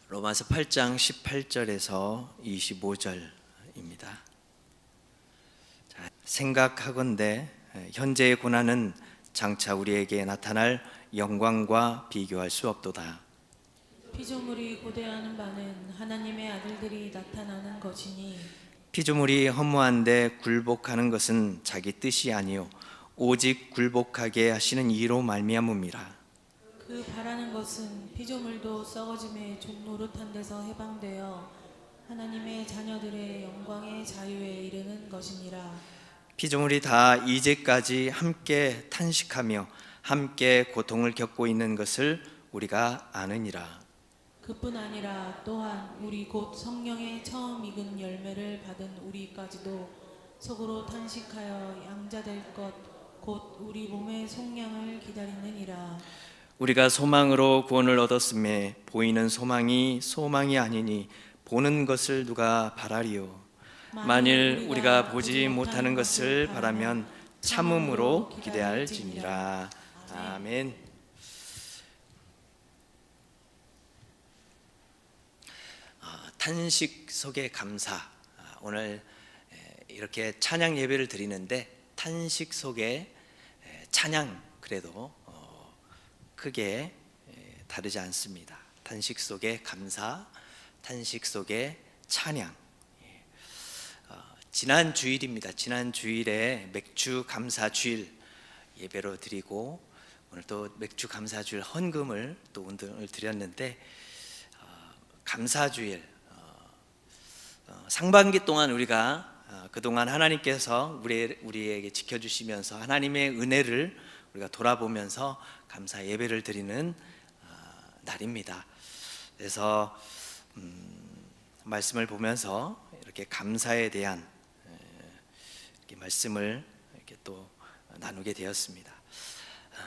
로마서 8장 18절에서 25절입니다. 생각하건대 현재의 고난은 장차 우리에게 나타날 영광과 비교할 수 없도다. 피조물이 고대하는 바는 하나님의 아들들이 나타나는 것이니 피조물이 허무한데 굴복하는 것은 자기 뜻이 아니요 오직 굴복하게 하시는 이로 말미암음이라. 그 바라는 것은 피조물도 썩어짐의 종노릇한 데서 해방되어 하나님의 자녀들의 영광의 자유에 이르는 것이니라. 피조물이 다 이제까지 함께 탄식하며 함께 고통을 겪고 있는 것을 우리가 아느니라. 그뿐 아니라 또한 우리 곧 성령의 처음 익은 열매를 받은 우리까지도 속으로 탄식하여 양자될 것 곧 우리 몸의 속량을 기다리느니라. 우리가 소망으로 구원을 얻었음에 보이는 소망이 소망이 아니니 보는 것을 누가 바라리요. 만일 우리가 보지 못하는 것을 바라면 참음으로 기대할지니라. 아멘. 탄식 속의 감사. 오늘 이렇게 찬양 예배를 드리는데 탄식 속의 찬양 그래도 크게 다르지 않습니다. 탄식 속의 감사, 탄식 속의 찬양. 지난 주일입니다. 지난 주일에 맥주 감사 주일 예배로 드리고 오늘 또 맥주 감사 주일 헌금을 또 운동을 드렸는데 감사 주일 상반기 동안 우리가 그동안 하나님께서 우리에게 지켜주시면서 하나님의 은혜를 우리가 돌아보면서 감사 예배를 드리는 날입니다. 그래서 말씀을 보면서 이렇게 감사에 대한 이렇게 말씀을 이렇게 또 나누게 되었습니다.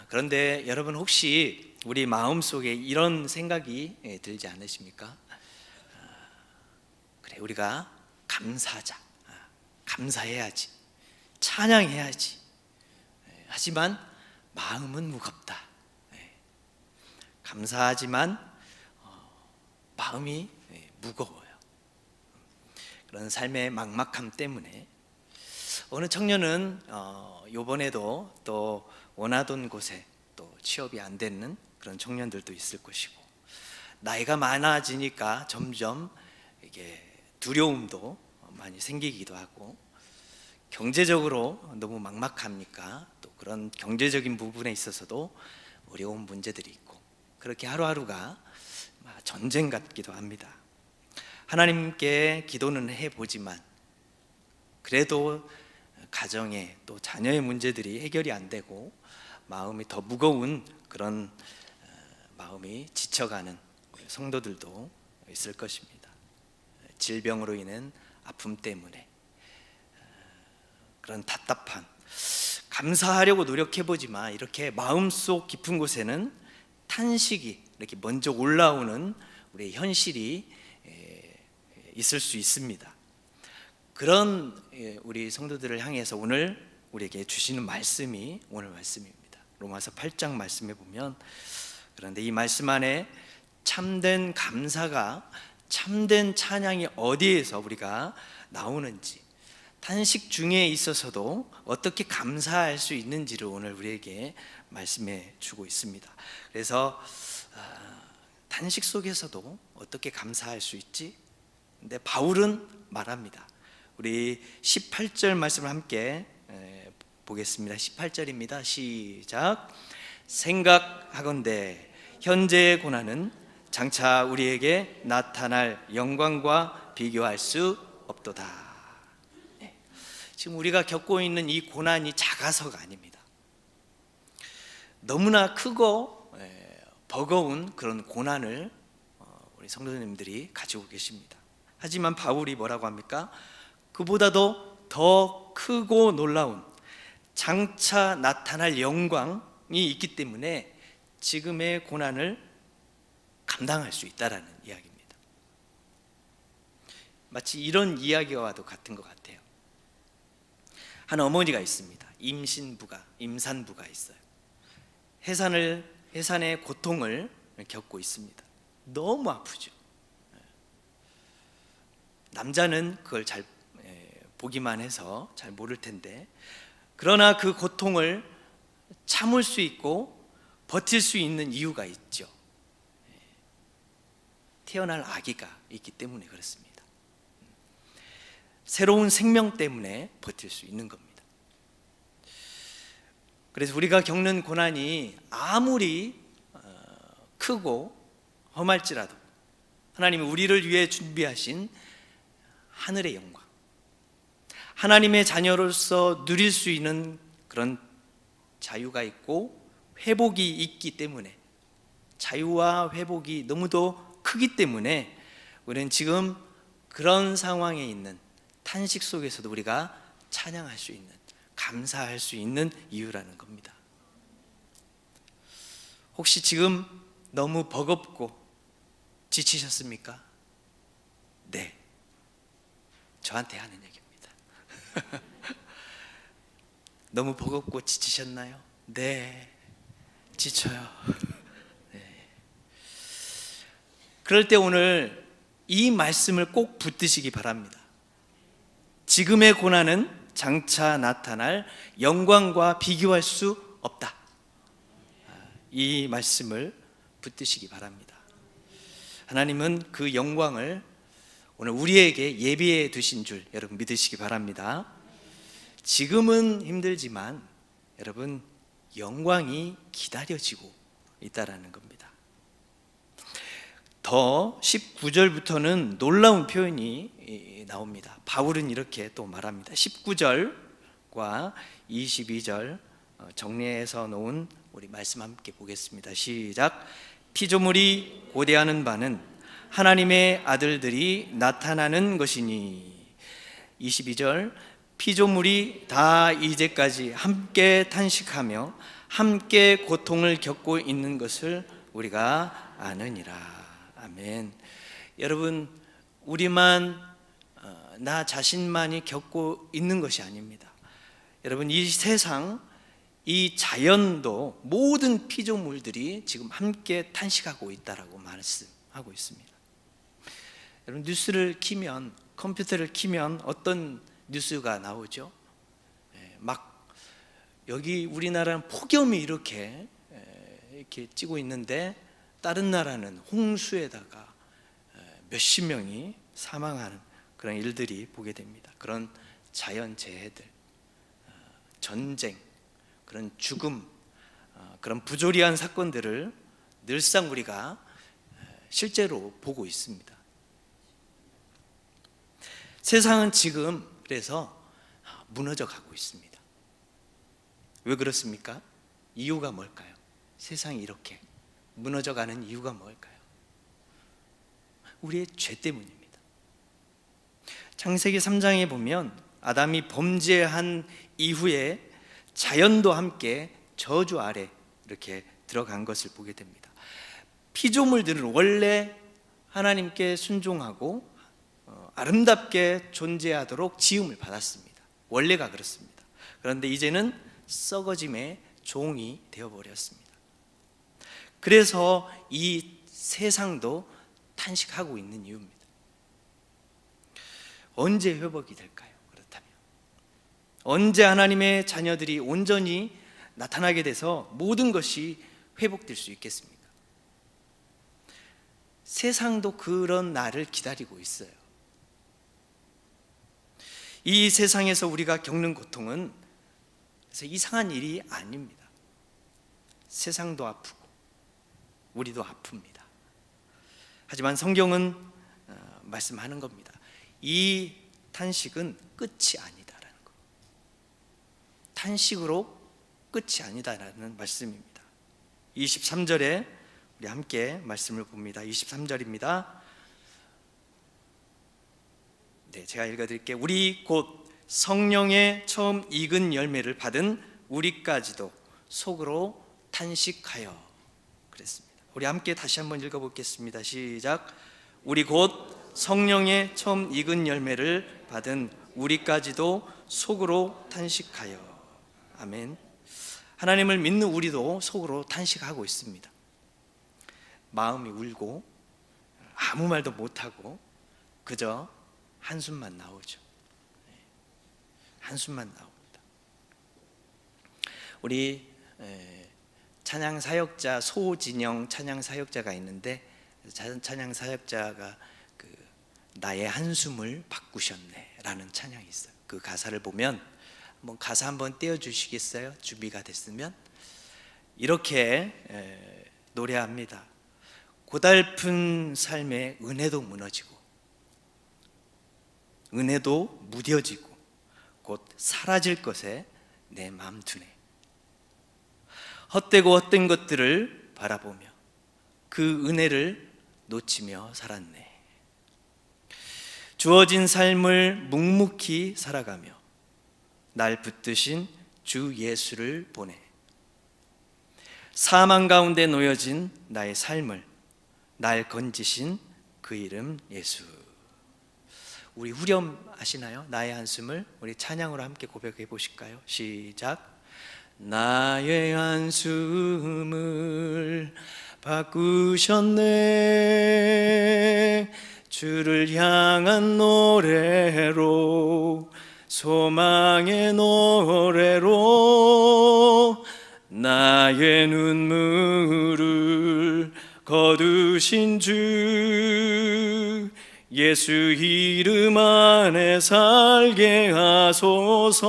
그런데 여러분 혹시 우리 마음 속에 이런 생각이 들지 않으십니까? 그래, 우리가 감사하자, 감사해야지, 찬양해야지. 하지만 마음은 무겁다. 감사하지만 마음이 무거워요. 그런 삶의 막막함 때문에 어느 청년은 이번에도 또 원하던 곳에 또 취업이 안 되는 그런 청년들도 있을 것이고, 나이가 많아지니까 점점 이게 두려움도 많이 생기기도 하고, 경제적으로 너무 막막합니까? 또 그런 경제적인 부분에 있어서도 어려운 문제들이 있고, 그렇게 하루하루가 전쟁 같기도 합니다. 하나님께 기도는 해보지만 그래도 가정에 또 자녀의 문제들이 해결이 안 되고 마음이 더 무거운 그런 마음이 지쳐가는 성도들도 있을 것입니다. 질병으로 인한 아픔 때문에 그런 답답한, 감사하려고 노력해보지만 이렇게 마음속 깊은 곳에는 탄식이 이렇게 먼저 올라오는 우리의 현실이 있을 수 있습니다. 그런 우리 성도들을 향해서 오늘 우리에게 주시는 말씀이 오늘 말씀입니다. 로마서 8장 말씀에 보면, 그런데 이 말씀 안에 참된 감사가, 참된 찬양이 어디에서 우리가 나오는지, 탄식 중에 있어서도 어떻게 감사할 수 있는지를 오늘 우리에게 말씀해 주고 있습니다. 그래서 탄식 속에서도 어떻게 감사할 수 있지? 근데 바울은 말합니다. 우리 18절 말씀을 함께 보겠습니다. 18절입니다. 시작. 생각하건대 현재의 고난은 장차 우리에게 나타날 영광과 비교할 수 없도다. 지금 우리가 겪고 있는 이 고난이 작아서가 아닙니다. 너무나 크고 버거운 그런 고난을 우리 성도님들이 가지고 계십니다. 하지만 바울이 뭐라고 합니까? 그보다도 더 크고 놀라운 장차 나타날 영광이 있기 때문에 지금의 고난을 감당할 수 있다라는 이야기입니다. 마치 이런 이야기와도 같은 것 같아요. 한 어머니가 있습니다. 임산부가 있어요. 해산의 고통을 겪고 있습니다. 너무 아프죠. 남자는 그걸 잘 보기만 해서 잘 모를 텐데, 그러나 그 고통을 참을 수 있고 버틸 수 있는 이유가 있죠. 태어날 아기가 있기 때문에 그렇습니다. 새로운 생명 때문에 버틸 수 있는 겁니다. 그래서 우리가 겪는 고난이 아무리 크고 험할지라도 하나님이 우리를 위해 준비하신 하늘의 영광, 하나님의 자녀로서 누릴 수 있는 그런 자유가 있고 회복이 있기 때문에, 자유와 회복이 너무도 크기 때문에 우리는 지금 그런 상황에 있는 탄식 속에서도 우리가 찬양할 수 있는, 감사할 수 있는 이유라는 겁니다. 혹시 지금 너무 버겁고 지치셨습니까? 네, 저한테 하는 얘기입니다. 너무 버겁고 지치셨나요? 네, 지쳐요. 네. 그럴 때 오늘 이 말씀을 꼭 붙드시기 바랍니다. 지금의 고난은 장차 나타날 영광과 비교할 수 없다. 이 말씀을 붙드시기 바랍니다. 하나님은 그 영광을 오늘 우리에게 예비해 두신 줄 여러분 믿으시기 바랍니다. 지금은 힘들지만 여러분 영광이 기다려지고 있다라는 겁니다. 더 19절부터는 놀라운 표현이 나옵니다. 바울은 이렇게 또 말합니다. 19절과 22절 정리해서 놓은 우리 말씀 함께 보겠습니다. 시작. 피조물이 고대하는 바는 하나님의 아들들이 나타나는 것이니. 22절. 피조물이 다 이제까지 함께 탄식하며 함께 고통을 겪고 있는 것을 우리가 아느니라. 아멘. 여러분, 우리만 나 자신만이 겪고 있는 것이 아닙니다. 여러분, 이 세상, 이 자연도 모든 피조물들이 지금 함께 탄식하고 있다라고 말씀하고 있습니다. 여러분, 뉴스를 키면, 컴퓨터를 키면 어떤 뉴스가 나오죠? 막 여기 우리나라는 폭염이 이렇게 찌고 있는데 다른 나라는 홍수에다가 몇십 명이 사망하는 그런 일들이 보게 됩니다. 그런 자연재해들, 전쟁, 그런 죽음, 그런 부조리한 사건들을 늘상 우리가 실제로 보고 있습니다. 세상은 지금 그래서 무너져 가고 있습니다. 왜 그렇습니까? 이유가 뭘까요? 세상이 이렇게 무너져 가는 이유가 뭘까요? 우리의 죄 때문입니다. 창세기 3장에 보면 아담이 범죄한 이후에 자연도 함께 저주 아래 이렇게 들어간 것을 보게 됩니다. 피조물들은 원래 하나님께 순종하고 아름답게 존재하도록 지음을 받았습니다. 원래가 그렇습니다. 그런데 이제는 썩어짐의 종이 되어버렸습니다. 그래서 이 세상도 탄식하고 있는 이유입니다. 언제 회복이 될까요? 그렇다면 언제 하나님의 자녀들이 온전히 나타나게 돼서 모든 것이 회복될 수 있겠습니까? 세상도 그런 날을 기다리고 있어요. 이 세상에서 우리가 겪는 고통은 그래서 이상한 일이 아닙니다. 세상도 아프고 우리도 아픕니다. 하지만 성경은 말씀하는 겁니다. 이 탄식은 끝이 아니다라는 거. 탄식으로 끝이 아니다라는 말씀입니다. 23절에 우리 함께 말씀을 봅니다. 23절입니다. 네, 제가 읽어드릴게요. 우리 곧 성령의 처음 익은 열매를 받은 우리까지도 속으로 탄식하여 그랬습니다. 우리 함께 다시 한번 읽어보겠습니다. 시작. 우리 곧 성령의 처음 익은 열매를 받은 우리까지도 속으로 탄식하여. 아멘. 하나님을 믿는 우리도 속으로 탄식하고 있습니다. 마음이 울고 아무 말도 못하고 그저 한숨만 나오죠. 한숨만 나옵니다. 우리 찬양 사역자 소진영 찬양 사역자가 있는데, 찬양 사역자가 그 나의 한숨을 바꾸셨네라는 찬양이 있어요. 그 가사를 보면 한번 가사 한번 띄워 주시겠어요? 준비가 됐으면. 이렇게 노래합니다. 고달픈 삶에 은혜도 무너지고 은혜도 무뎌지고 곧 사라질 것에 내 마음 두네. 헛되고 헛된 것들을 바라보며 그 은혜를 놓치며 살았네. 주어진 삶을 묵묵히 살아가며 날 붙드신 주 예수를 보내. 사망 가운데 놓여진 나의 삶을 날 건지신 그 이름 예수. 우리 후렴하시나요? 나의 한숨을 우리 찬양으로 함께 고백해 보실까요? 시작. 나의 한숨을 바꾸셨네. 주를 향한 노래로, 소망의 노래로 나의 눈물을 거두신 주 예수 이름 안에 살게 하소서.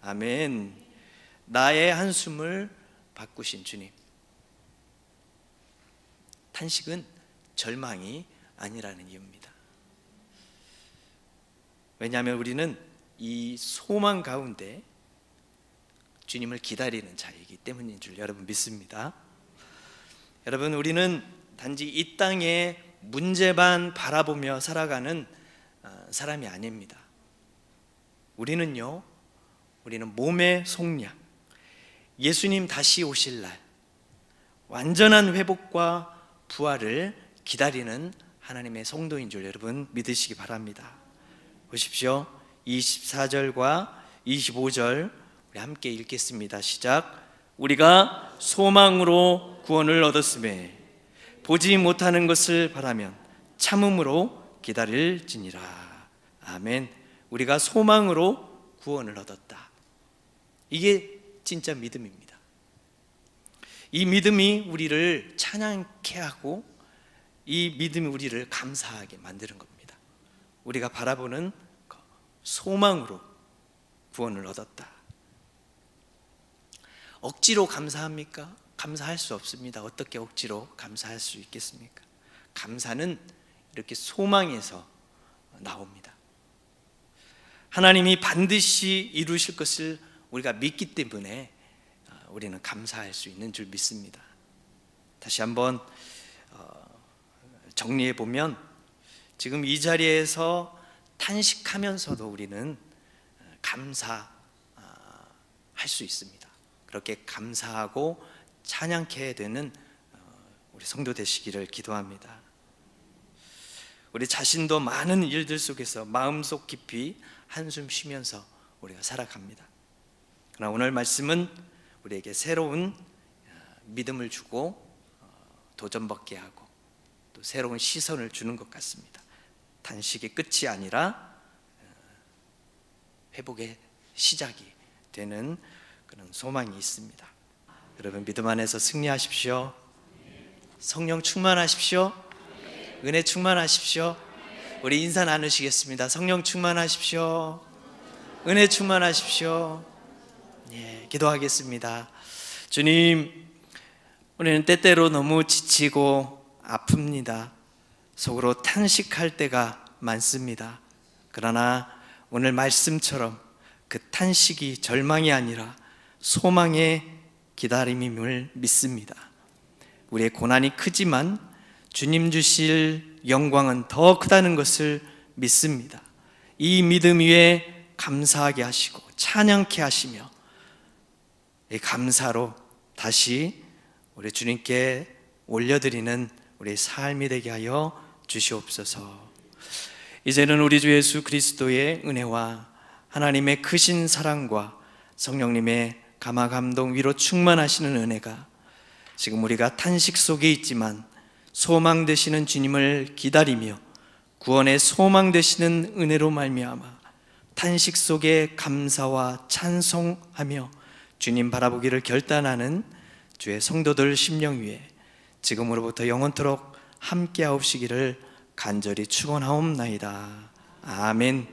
아멘. 나의 한숨을 바꾸신 주님. 탄식은 절망이 아니라는 이유입니다. 왜냐하면 우리는 이 소망 가운데 주님을 기다리는 자이기 때문인 줄 여러분 믿습니다. 여러분, 우리는 단지 이 땅에 문제만 바라보며 살아가는 사람이 아닙니다. 우리는 몸의 속량, 예수님 다시 오실 날 완전한 회복과 부활을 기다리는 하나님의 성도인 줄 여러분 믿으시기 바랍니다. 보십시오. 24절과 25절 우리 함께 읽겠습니다. 시작. 우리가 소망으로 구원을 얻었으매 보지 못하는 것을 바라면 참음으로 기다릴지니라. 아멘. 우리가 소망으로 구원을 얻었다. 이게 진짜 믿음입니다. 이 믿음이 우리를 찬양케 하고 이 믿음이 우리를 감사하게 만드는 겁니다. 우리가 바라보는 소망으로 구원을 얻었다. 억지로 감사합니까? 감사할 수 없습니다. 어떻게 억지로 감사할 수 있겠습니까? 감사는 이렇게 소망에서 나옵니다. 하나님이 반드시 이루실 것을 우리가 믿기 때문에 우리는 감사할 수 있는 줄 믿습니다. 다시 한번 정리해 보면 지금 이 자리에서 탄식하면서도 우리는 감사할 수 있습니다. 그렇게 감사하고 찬양케 되는 우리 성도 되시기를 기도합니다. 우리 자신도 많은 일들 속에서 마음속 깊이 한숨 쉬면서 우리가 살아갑니다. 그러나 오늘 말씀은 우리에게 새로운 믿음을 주고 도전받게 하고 또 새로운 시선을 주는 것 같습니다. 단식의 끝이 아니라 회복의 시작이 되는 그런 소망이 있습니다. 여러분 믿음 안에서 승리하십시오. 성령 충만하십시오. 은혜 충만하십시오. 우리 인사 나누시겠습니다. 성령 충만하십시오. 은혜 충만하십시오. 예, 기도하겠습니다. 주님, 우리는 때때로 너무 지치고 아픕니다. 속으로 탄식할 때가 많습니다. 그러나 오늘 말씀처럼 그 탄식이 절망이 아니라 소망의 기다림임을 믿습니다. 우리의 고난이 크지만 주님 주실 영광은 더 크다는 것을 믿습니다. 이 믿음 위에 감사하게 하시고 찬양케 하시며 이 감사로 다시 우리 주님께 올려드리는 우리 삶이 되게 하여 주시옵소서. 이제는 우리 주 예수 그리스도의 은혜와 하나님의 크신 사랑과 성령님의 감화 감동 위로 충만하시는 은혜가 지금 우리가 탄식 속에 있지만 소망 되시는 주님을 기다리며 구원의 소망 되시는 은혜로 말미암아 탄식 속에 감사와 찬송하며 주님 바라보기를 결단하는 주의 성도들 심령 위에 지금으로부터 영원토록 함께하옵시기를 간절히 축원하옵나이다. 아멘.